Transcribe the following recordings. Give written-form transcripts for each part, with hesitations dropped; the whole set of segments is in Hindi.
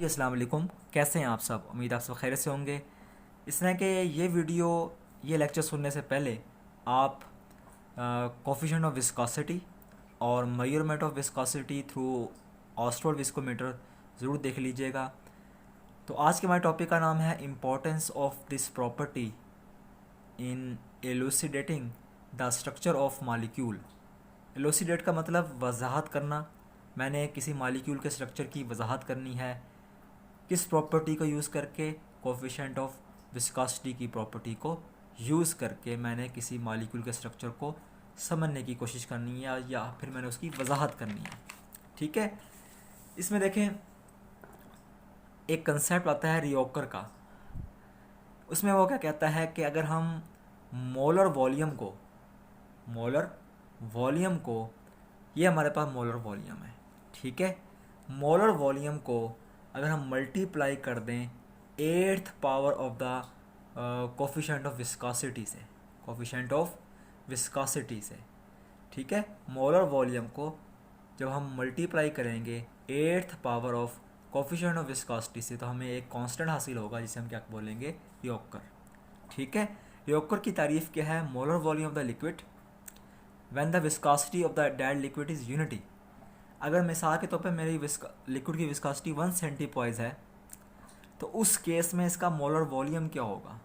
जी अस्सलाम वालेकुम। कैसे हैं आप सब? उम्मीद आप सब खैरियत से होंगे। इस तरह के ये लेक्चर सुनने से पहले आप कोफिशिएंट ऑफ विस्कोसिटी और measurement of viscosity through Ostwald viscometer ज़रूर देख लीजिएगा। तो आज के हमारे टॉपिक का नाम है importance of this property in elucidating the structure of molecule. Elucidate का मतलब वजाहत करना। मैंने किसी मॉलिक्यूल के स्ट्रक्चर की वजाहत करनी है किस प्रॉपर्टी को यूज़ करके, कोफिशिएंट ऑफ विस्कोसिटी की प्रॉपर्टी को यूज़ करके मैंने किसी मॉलिक्यूल के स्ट्रक्चर को समझने की कोशिश करनी है या फिर मैंने उसकी वजाहत करनी है। ठीक है, इसमें देखें एक कंसेप्ट आता है रियोकर का। उसमें वो क्या कहता है कि अगर हम मोलर वॉल्यूम को ये हमारे पास मोलर वॉल्यूम है। ठीक है, मोलर वॉल्यूम को अगर हम मल्टीप्लाई कर दें eighth power of the coefficient of viscosity से, ठीक है, मोलर वॉल्यूम को जब हम मल्टीप्लाई करेंगे eighth power of coefficient of viscosity से तो हमें एक कांस्टेंट हासिल होगा जिसे हम क्या बोलेंगे, रियोकर। ठीक है, रियोकर की तारीफ क्या है? Molar volume of the liquid when the viscosity of the dead liquid is unity. अगर मिसाल के तौर पे मेरी लिक्विड की विस्कोसिटी 1 सेंटीपॉइज है तो उस केस में इसका मोलर वॉल्यूम क्या होगा,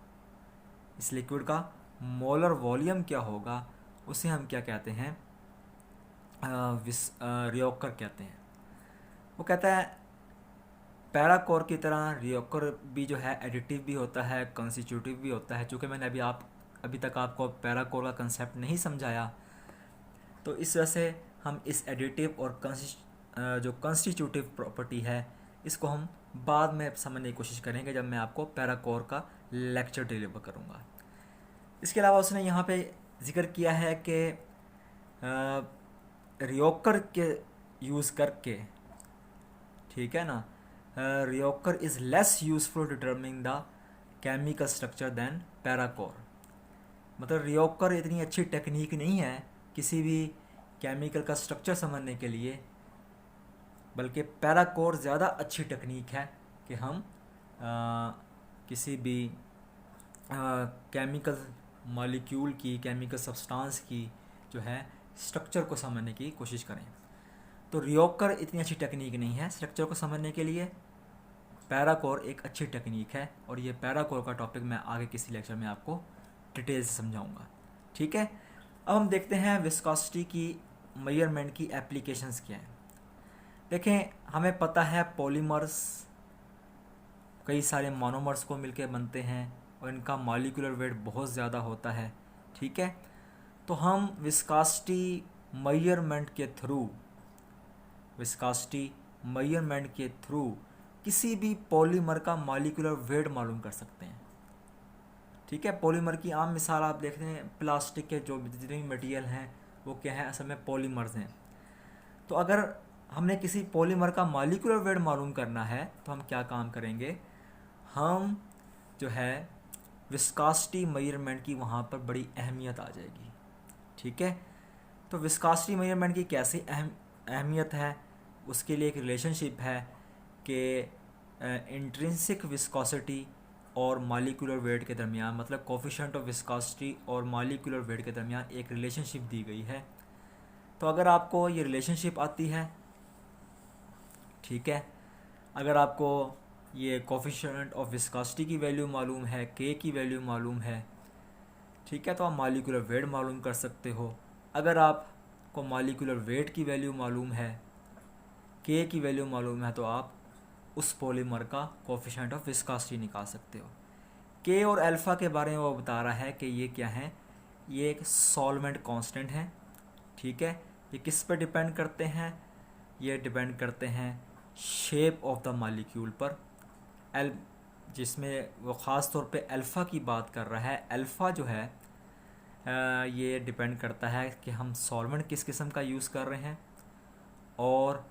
इस लिक्विड का मोलर वॉल्यूम क्या होगा, उसे हम क्या कहते हैं, रियोकर कहते हैं। वो कहता है पैराकोर की तरह रियोकर भी जो है एडिटिव भी होता है, कंस्टिट्यूटिव भी होता है। चूँकि मैंने अभी तक आपको पैराकोर का कंसेप्ट नहीं समझाया तो इस वजह से हम इस एडिटिव और जो कंस्टिट्यूटिव प्रॉपर्टी है इसको हम बाद में समझने की कोशिश करेंगे जब मैं आपको पैराकोर का लेक्चर डिलीवर करूँगा। इसके अलावा उसने यहाँ पे जिक्र किया है कि रियोकर के यूज़ करके, ठीक है ना, rheochor is less useful determining the chemical structure than parachor. मतलब रियोकर इतनी अच्छी टेक्निक नहीं है किसी भी केमिकल का स्ट्रक्चर समझने के लिए, बल्कि पैराकोर ज़्यादा अच्छी टेक्निक है कि हम किसी भी केमिकल मॉलिक्यूल की, केमिकल सब्सटेंस की जो है स्ट्रक्चर को समझने की कोशिश करें। तो रियोकर इतनी अच्छी टेक्निक नहीं है स्ट्रक्चर को समझने के लिए, पैराकोर एक अच्छी टेक्निक है और ये पैराकोर का टॉपिक मैं आगे किसी लेक्चर में आपको डिटेल से समझाऊंगा। ठीक है, अब हम देखते हैं विस्कोसिटी की मेजरमेंट की एप्लीकेशंस क्या हैं। देखें, हमें पता है पॉलीमर्स कई सारे मोनोमर्स को मिलके बनते हैं और इनका मॉलिक्यूलर वेट बहुत ज़्यादा होता है। ठीक है, तो हम विस्कोसिटी मेजरमेंट के थ्रू किसी भी पॉलीमर का मॉलिक्यूलर वेट मालूम कर सकते हैं। ठीक है, पॉलीमर की आम मिसाल आप देखते हैं प्लास्टिक के जो जितने भी मटेरियल हैं वो क्या है, असल में पॉलीमर्स हैं। तो अगर हमने किसी पॉलीमर का मॉलिक्यूलर वेट मालूम करना है तो हम क्या काम करेंगे, हम जो है विस्कोसिटी मेजरमेंट की वहाँ पर बड़ी अहमियत आ जाएगी। ठीक है, तो विस्कोसिटी मेजरमेंट की कैसी अहमियत है, उसके लिए एक रिलेशनशिप है कि इंट्रिंसिक विस्कोसिटी और मॉलिक्यूलर वेट के दरमियान, मतलब कोफिशिएंट ऑफ विस्कोसिटी और मॉलिक्यूलर वेट के दरमियान एक रिलेशनशिप दी गई है। तो अगर आपको ये रिलेशनशिप आती है, ठीक है, अगर आपको ये कोफिशिएंट ऑफ विस्कोसिटी की वैल्यू मालूम है, के की वैल्यू मालूम है, ठीक है, तो आप मॉलिक्यूलर वेट मालूम कर सकते हो। अगर आपको मॉलिक्यूलर वेट की वैल्यू मालूम है, के की वैल्यू मालूम है, तो आप उस पॉलीमर का कोफिशिएंट ऑफ विस्कोसिटी निकाल सकते हो। के और अल्फ़ा के बारे में वो बता रहा है कि ये क्या है, ये एक सॉल्वेंट कांस्टेंट है। ठीक है, ये किस पर डिपेंड करते हैं, ये डिपेंड करते हैं शेप ऑफ द मॉलिक्यूल पर, जिसमें वो ख़ास तौर पे अल्फ़ा की बात कर रहा है। अल्फ़ा जो है ये डिपेंड करता है कि हम सॉल्वेंट किस किस्म का यूज़ कर रहे हैं और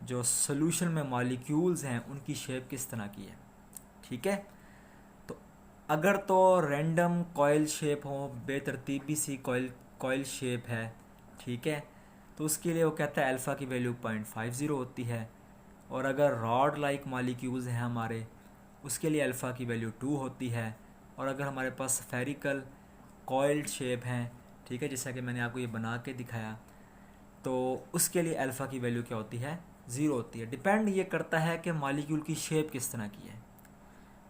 जो सोल्यूशन में मॉलिक्यूल्स हैं उनकी शेप किस तरह की है। ठीक है, तो अगर तो रैंडम कॉइल शेप हो, बेतरतीबी सी कॉइल शेप है, ठीक है, तो उसके लिए वो कहता है अल्फ़ा की वैल्यू 0.50 होती है। और अगर रॉड लाइक मॉलिक्यूल्स हैं हमारे, उसके लिए अल्फ़ा की वैल्यू 2 होती है। और अगर हमारे पास स्फेरिकल कॉइल्ड शेप हैं, ठीक है, जैसा कि मैंने आपको ये बना के दिखाया, तो उसके लिए अल्फ़ा की वैल्यू क्या होती है, 0 होती है। डिपेंड ये करता है कि मॉलिक्यूल की शेप किस तरह की है।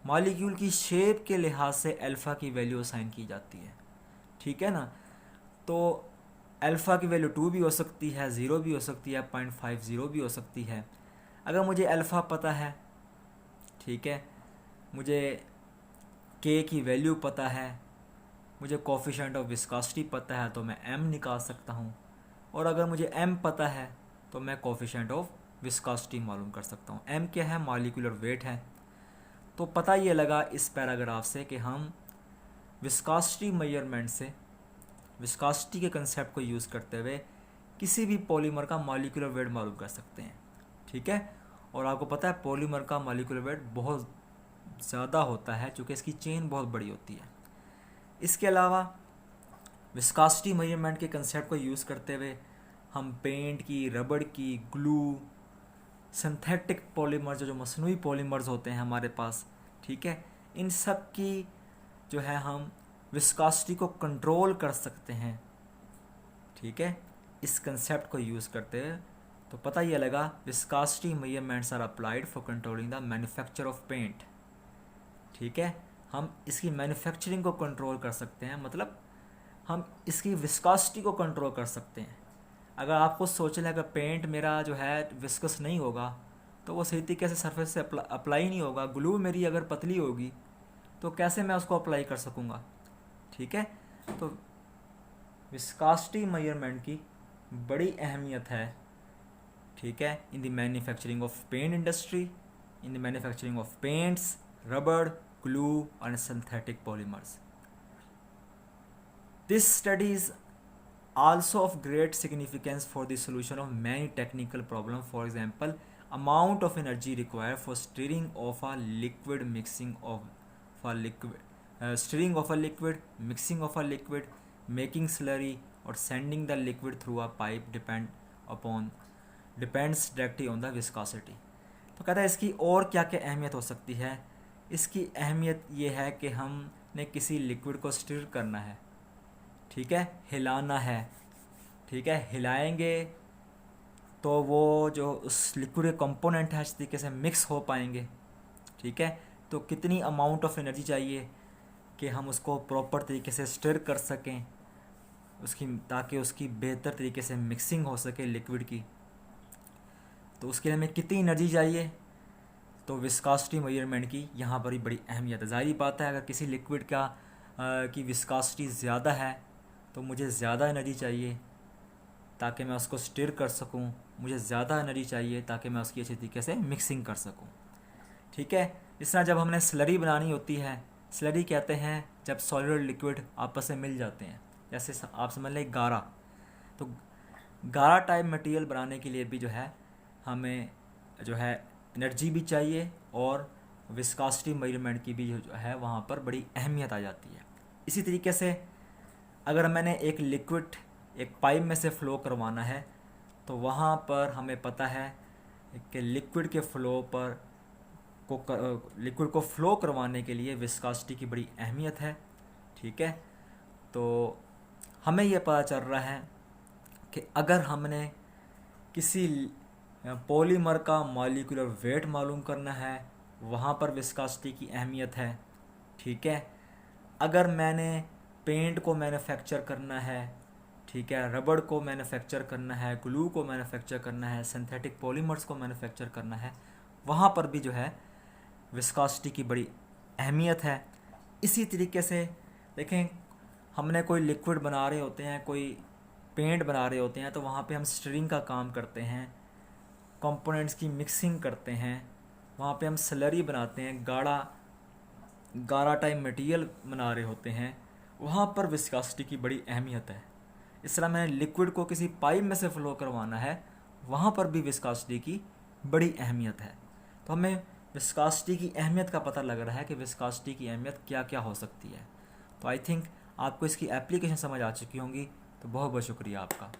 मॉलिक्यूल की शेप के लिहाज से अल्फ़ा की वैल्यू असाइन की जाती है, ठीक है ना। तो अल्फ़ा की वैल्यू 2 भी हो सकती है, 0 भी हो सकती है, 0.50 भी हो सकती है। अगर मुझे अल्फ़ा पता है, ठीक है, मुझे के की वैल्यू पता है, मुझे कोफिशिएंट ऑफ विस्कोसिटी पता है, तो मैं एम निकाल सकता हूँ। और अगर मुझे एम पता है तो मैं कोफिशिएंट ऑफ विस्कोसिटी मालूम कर सकता हूँ। एम क्या है, मॉलिक्यूलर वेट है। तो पता ये लगा इस पैराग्राफ से कि हम विस्कोसिटी मेजरमेंट से, विस्कोसिटी के कंसेप्ट को यूज़ करते हुए किसी भी पॉलीमर का मॉलिक्यूलर वेट मालूम कर सकते हैं, ठीक है। और आपको पता है पॉलीमर का मॉलिक्यूलर वेट बहुत ज़्यादा होता है क्योंकि इसकी चेन बहुत बड़ी होती है। इसके अलावा विस्कोसिटी मेजरमेंट के कंसेप्ट को यूज़ करते हुए हम पेंट की, रबड़ की, ग्लू, सिंथेटिक पॉलीमर्स जो मसनूई पॉलीमर्स होते हैं हमारे पास, ठीक है, इन सब की जो है हम विस्कोसिटी को कंट्रोल कर सकते हैं, ठीक है, इस कंसेप्ट को यूज़ करते हुए। तो पता ये लगा viscosity measurements are applied for controlling the manufacture of paint, ठीक है। हम इसकी मैन्युफैक्चरिंग को कंट्रोल कर सकते हैं, मतलब हम इसकी विस्कोसिटी को कंट्रोल कर सकते हैं। अगर आपको सोच लें अगर पेंट मेरा जो है विस्कस नहीं होगा तो वो सही तरीके से सरफेस से अप्लाई नहीं होगा। ग्लू मेरी अगर पतली होगी तो कैसे मैं उसको अप्लाई कर सकूँगा, ठीक है। तो विस्कोसिटी मेजरमेंट की बड़ी अहमियत है, ठीक है, in the manufacturing of paint industry, in the manufacturing of paints, रबड़, glue and synthetic polymers. This study is also of great significance for the solution of many technical problems. For example, amount of energy required for stirring of a liquid, mixing of a liquid, stirring of a liquid, mixing of a liquid, making slurry or sending the liquid through a pipe depends directly on the viscosity. तो कहता है इसकी और क्या क्या अहमियत हो सकती है। इसकी अहमियत ये है कि हमने किसी लिक्विड को स्टिर करना है, ठीक है, हिलाना है, ठीक है, हिलाएंगे तो वो जो उस लिक्विड के कंपोनेंट है इस तरीके से मिक्स हो पाएंगे, ठीक है। तो कितनी अमाउंट ऑफ एनर्जी चाहिए कि हम उसको प्रॉपर तरीके से स्टिर कर सकें उसकी, ताकि उसकी बेहतर तरीके से मिक्सिंग हो सके लिक्विड की। तो उसके लिए हमें कितनी एनर्जी चाहिए, तो विस्कोसिटी मेजरमेंट की यहाँ पर ही बड़ी अहमियत है। ज़ाहिर बात है अगर किसी लिक्विड की विस्कोसिटी ज़्यादा है तो मुझे ज़्यादा एनर्जी चाहिए ताकि मैं उसको स्टिर कर सकूँ, मुझे ज़्यादा एनर्जी चाहिए ताकि मैं उसकी अच्छी तरीके से मिक्सिंग कर सकूँ, ठीक है। इस तरह जब हमने स्लरी बनानी होती है, स्लरी कहते हैं जब सॉलिड और लिक्विड आपस में मिल जाते हैं, जैसे आप समझ लें गारा, तो गारा टाइप मटेरियल बनाने के लिए भी जो है हमें जो है एनर्जी भी चाहिए और विस्कोसिटी मेजरमेंट की भी जो है वहाँ पर बड़ी अहमियत आ जाती है। इसी तरीके से अगर मैंने एक लिक्विड एक पाइप में से फ़्लो करवाना है तो वहाँ पर हमें पता है कि लिक्विड के फ़्लो पर लिक्विड को फ़्लो करवाने के लिए विस्कोसिटी की बड़ी अहमियत है, ठीक है। तो हमें यह पता चल रहा है कि अगर हमने किसी पॉलीमर का मॉलिक्यूलर वेट मालूम करना है वहाँ पर विस्कोसिटी की अहमियत है, ठीक है। अगर मैंने पेंट को मैन्युफैक्चर करना है, ठीक है, रबड़ को मैन्युफैक्चर करना है, ग्लू को मैन्युफैक्चर करना है, सिंथेटिक पॉलीमर्स को मैन्युफैक्चर करना है, वहाँ पर भी जो है विस्कोसिटी की बड़ी अहमियत है। इसी तरीके से देखें हमने कोई लिक्विड बना रहे होते हैं, कोई पेंट बना रहे होते हैं, तो वहाँ पे हम स्टिरिंग का काम करते हैं, कंपोनेंट्स की मिक्सिंग करते हैं, वहाँ पे हम स्लरी बनाते हैं, गाढ़ा टाइप मटेरियल बना रहे होते हैं, वहाँ पर विस्कोसिटी की बड़ी अहमियत है। इस तरह मैंने लिक्विड को किसी पाइप में से फ़्लो करवाना है, वहाँ पर भी विस्कोसिटी की बड़ी अहमियत है। तो हमें विस्कोसिटी की अहमियत का पता लग रहा है कि विस्कोसिटी की अहमियत क्या क्या हो सकती है। तो आई थिंक आपको इसकी एप्लीकेशन समझ आ चुकी होंगी। तो बहुत बहुत शुक्रिया आपका।